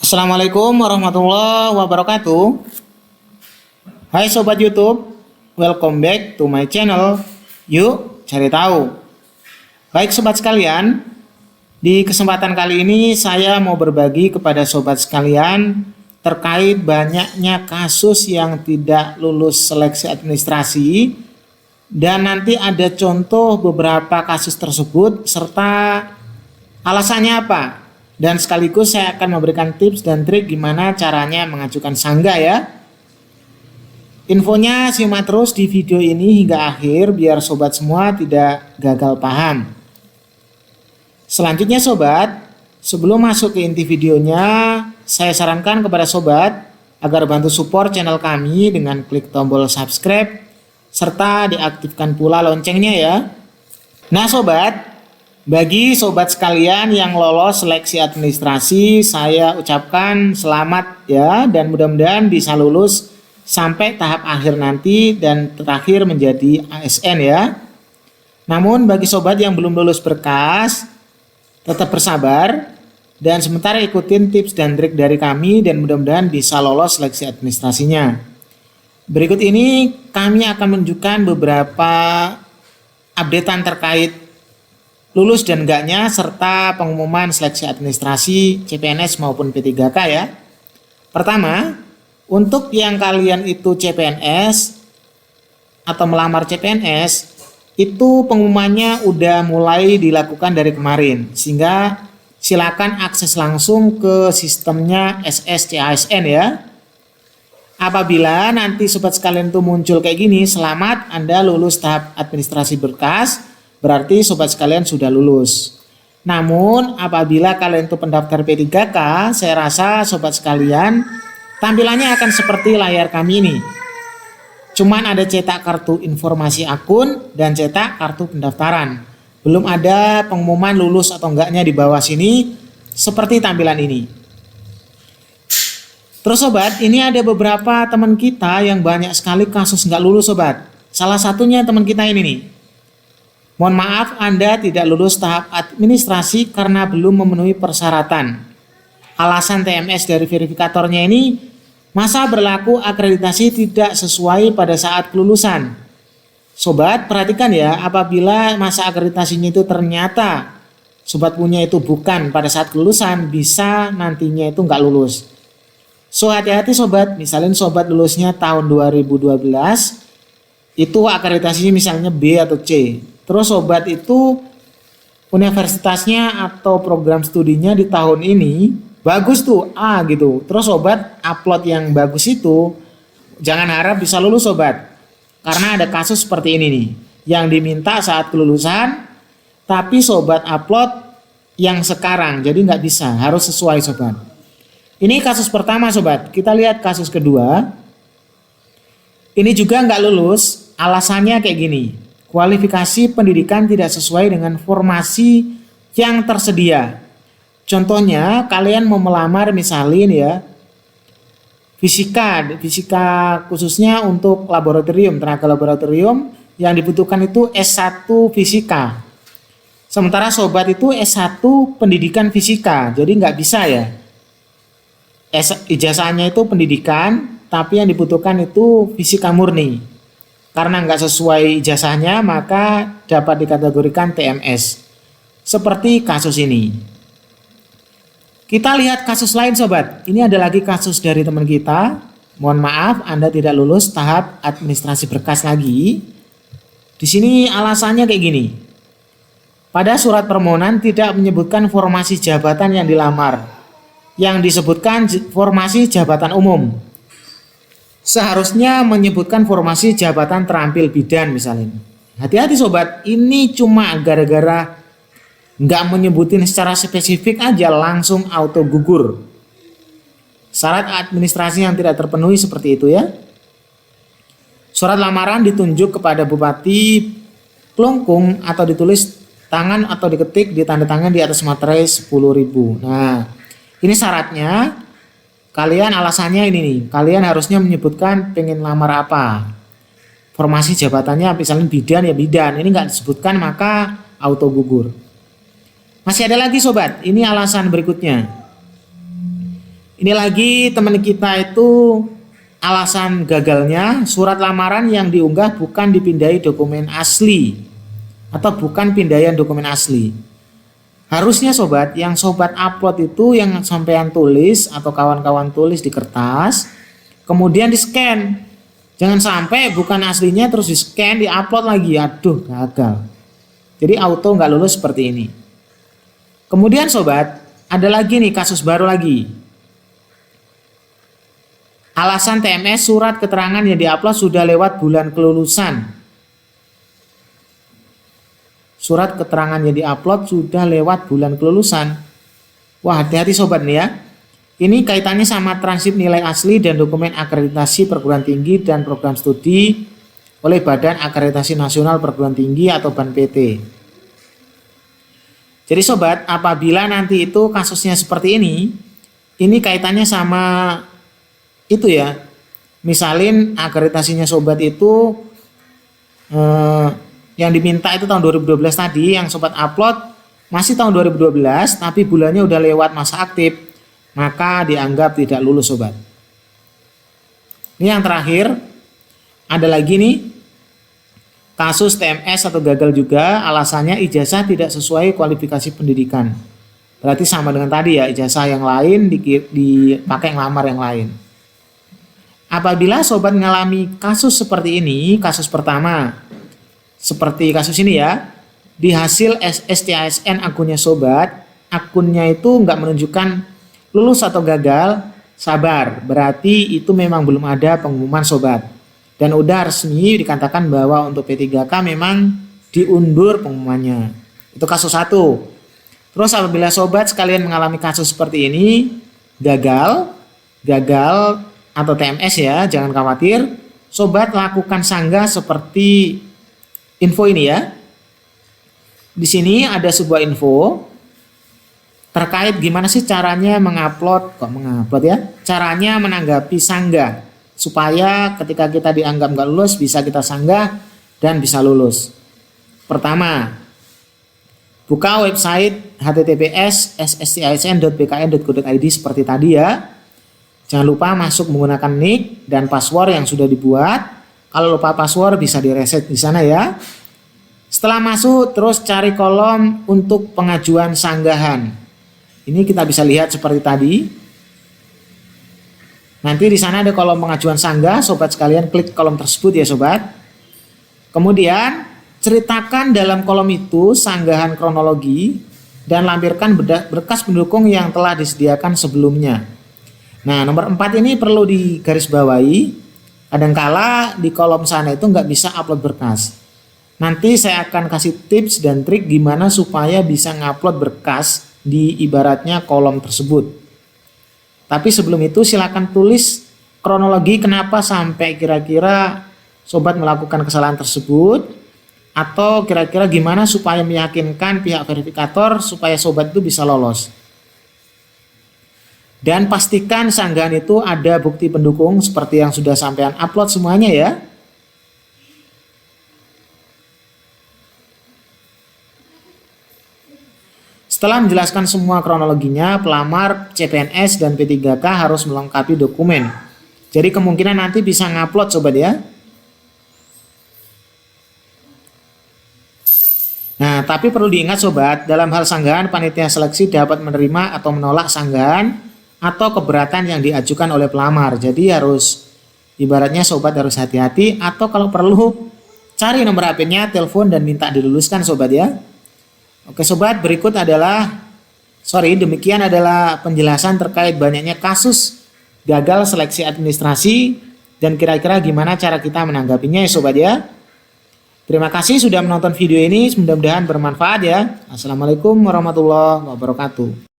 Assalamualaikum warahmatullahi wabarakatuh. Hai Sobat YouTube, welcome back to my channel. Yuk cari tahu. Baik sobat sekalian, di kesempatan kali ini saya mau berbagi kepada sobat sekalian terkait banyaknya kasus yang tidak lulus seleksi administrasi, dan nanti ada contoh beberapa kasus tersebut serta alasannya apa. Dan sekaligus saya akan memberikan tips dan trik gimana caranya mengajukan sanggah ya. Infonya simak terus di video ini hingga akhir biar sobat semua tidak gagal paham. Selanjutnya sobat, sebelum masuk ke inti videonya, saya sarankan kepada sobat agar bantu support channel kami dengan klik tombol subscribe serta diaktifkan pula loncengnya ya. Nah sobat, bagi sobat sekalian yang lolos seleksi administrasi, saya ucapkan selamat ya, dan mudah-mudahan bisa lulus sampai tahap akhir nanti dan terakhir menjadi ASN ya. Namun bagi sobat yang belum lulus berkas, tetap bersabar dan sementara ikutin tips dan trik dari kami dan mudah-mudahan bisa lolos seleksi administrasinya. Berikut ini kami akan menunjukkan beberapa updatean terkait lulus dan enggaknya serta pengumuman seleksi administrasi CPNS maupun P3K ya. Pertama, untuk yang kalian itu CPNS atau melamar CPNS, itu pengumumannya udah mulai dilakukan dari kemarin, sehingga silakan akses langsung ke sistemnya SSCASN ya. Apabila nanti sobat sekalian itu muncul kayak gini, selamat Anda lulus tahap administrasi berkas, berarti sobat sekalian sudah lulus. Namun apabila kalian itu pendaftar P3K, saya rasa sobat sekalian tampilannya akan seperti layar kami ini. Cuman ada cetak kartu informasi akun dan cetak kartu pendaftaran. Belum ada pengumuman lulus atau enggaknya di bawah sini seperti tampilan ini. Terus sobat, ini ada beberapa teman kita yang banyak sekali kasus nggak lulus sobat. Salah satunya teman kita ini nih. Mohon maaf Anda tidak lulus tahap administrasi karena belum memenuhi persyaratan. Alasan TMS dari verifikatornya ini, masa berlaku akreditasi tidak sesuai pada saat kelulusan. Sobat perhatikan ya, apabila masa akreditasinya itu ternyata sobat punya itu bukan pada saat kelulusan, bisa nantinya itu nggak lulus. So hati-hati sobat, misalnya sobat lulusnya tahun 2012, itu akreditasinya misalnya B atau C. Terus sobat itu universitasnya atau program studinya di tahun ini bagus tuh A gitu. Terus sobat upload yang bagus itu, jangan harap bisa lulus sobat. Karena ada kasus seperti ini nih, yang diminta saat kelulusan, tapi sobat upload yang sekarang, jadi nggak bisa, harus sesuai sobat. Ini kasus pertama sobat. Kita lihat kasus kedua. Ini juga nggak lulus, alasannya kayak gini. Kualifikasi pendidikan tidak sesuai dengan formasi yang tersedia. Contohnya kalian mau melamar misalin ya fisika khususnya untuk laboratorium, tenaga laboratorium yang dibutuhkan itu S1 fisika. Sementara sobat itu S1 pendidikan fisika, jadi nggak bisa ya. Ijazahnya itu pendidikan, tapi yang dibutuhkan itu fisika murni. Karena nggak sesuai ijazahnya, maka dapat dikategorikan TMS. Seperti kasus ini. Kita lihat kasus lain sobat. Ini ada lagi kasus dari teman kita. Mohon maaf Anda tidak lulus tahap administrasi berkas lagi. Di sini alasannya kayak gini. Pada surat permohonan tidak menyebutkan formasi jabatan yang dilamar. Yang disebutkan formasi jabatan umum. Seharusnya menyebutkan formasi jabatan terampil bidan misalnya. Hati-hati sobat, ini cuma gara-gara nggak menyebutin secara spesifik aja langsung auto gugur. Syarat administrasi yang tidak terpenuhi seperti itu ya. Surat lamaran ditunjuk kepada Bupati Klungkung atau ditulis tangan atau diketik ditanda tangan di atas materai 10.000. Nah, ini syaratnya. Kalian alasannya ini nih, kalian harusnya menyebutkan pengen lamar apa. Formasi jabatannya misalnya bidan ya bidan, ini nggak disebutkan maka auto gugur. Masih ada lagi sobat, ini alasan berikutnya. Ini lagi teman kita itu alasan gagalnya surat lamaran yang diunggah bukan dipindai dokumen asli atau bukan pindahan dokumen asli. Harusnya sobat, yang sobat upload itu yang sampean tulis atau kawan-kawan tulis di kertas, kemudian di scan. Jangan sampai bukan aslinya terus di scan, di upload lagi, aduh gagal. Jadi auto nggak lulus seperti ini. Kemudian sobat, ada lagi nih kasus baru lagi. Alasan TMS surat keterangan yang diupload sudah lewat bulan kelulusan. Surat keterangan yang diupload sudah lewat bulan kelulusan. Wah, hati-hati sobat nih ya. Ini kaitannya sama transkrip nilai asli dan dokumen akreditasi perguruan tinggi dan program studi oleh Badan Akreditasi Nasional Perguruan Tinggi atau BANPT. Jadi sobat, apabila nanti itu kasusnya seperti ini kaitannya sama itu ya. Misalin akreditasinya sobat itu yang diminta itu tahun 2012 tadi, yang sobat upload masih tahun 2012 tapi bulannya udah lewat masa aktif, maka dianggap tidak lulus sobat. Ini yang terakhir, ada lagi nih kasus TMS atau gagal juga, alasannya ijazah tidak sesuai kualifikasi pendidikan. Berarti sama dengan tadi ya, ijazah yang lain dipakai ngelamar yang lain. Apabila sobat mengalami kasus seperti ini, kasus pertama seperti kasus ini ya, di hasil SSTASN akunnya sobat, akunnya itu nggak menunjukkan lulus atau gagal, sabar, berarti itu memang belum ada pengumuman sobat. Dan udah resmi dikatakan bahwa untuk P3K memang diundur pengumumannya. Itu kasus satu. Terus apabila sobat sekalian mengalami kasus seperti ini, gagal atau TMS ya, jangan khawatir. Sobat lakukan sanggah seperti info ini ya. Di sini ada sebuah info terkait gimana sih caranya mengupload ya, caranya menanggapi sanggah supaya ketika kita dianggap nggak lulus bisa kita sanggah dan bisa lulus. Pertama, buka website https://sstisn.bkn.go.id seperti tadi ya. Jangan lupa masuk menggunakan nick dan password yang sudah dibuat. Kalau lupa password bisa direset di sana ya. Setelah masuk, terus cari kolom untuk pengajuan sanggahan. Ini kita bisa lihat seperti tadi. Nanti di sana ada kolom pengajuan sanggah, sobat sekalian klik kolom tersebut ya sobat. Kemudian ceritakan dalam kolom itu sanggahan kronologi dan lampirkan berkas pendukung yang telah disediakan sebelumnya. Nah, nomor 4 ini perlu digarisbawahi. Kadangkala di kolom sana itu nggak bisa upload berkas. Nanti saya akan kasih tips dan trik gimana supaya bisa ngupload berkas di ibaratnya kolom tersebut. Tapi sebelum itu silakan tulis kronologi kenapa sampai kira-kira sobat melakukan kesalahan tersebut, atau kira-kira gimana supaya meyakinkan pihak verifikator supaya sobat itu bisa lolos. Dan pastikan sanggahan itu ada bukti pendukung seperti yang sudah sampean upload semuanya ya. Setelah menjelaskan semua kronologinya, pelamar CPNS dan P3K harus melengkapi dokumen. Jadi kemungkinan nanti bisa ngupload sobat ya. Nah, tapi perlu diingat sobat, dalam hal sanggahan panitia seleksi dapat menerima atau menolak sanggahan atau keberatan yang diajukan oleh pelamar. Jadi harus ibaratnya sobat harus hati-hati, atau kalau perlu cari nomor HP-nya, telepon dan minta diluluskan sobat ya. Oke sobat, demikian adalah penjelasan terkait banyaknya kasus gagal seleksi administrasi dan kira-kira gimana cara kita menanggapinya ya sobat ya. Terima kasih sudah menonton video ini, mudah-mudahan bermanfaat ya. Assalamualaikum warahmatullahi wabarakatuh.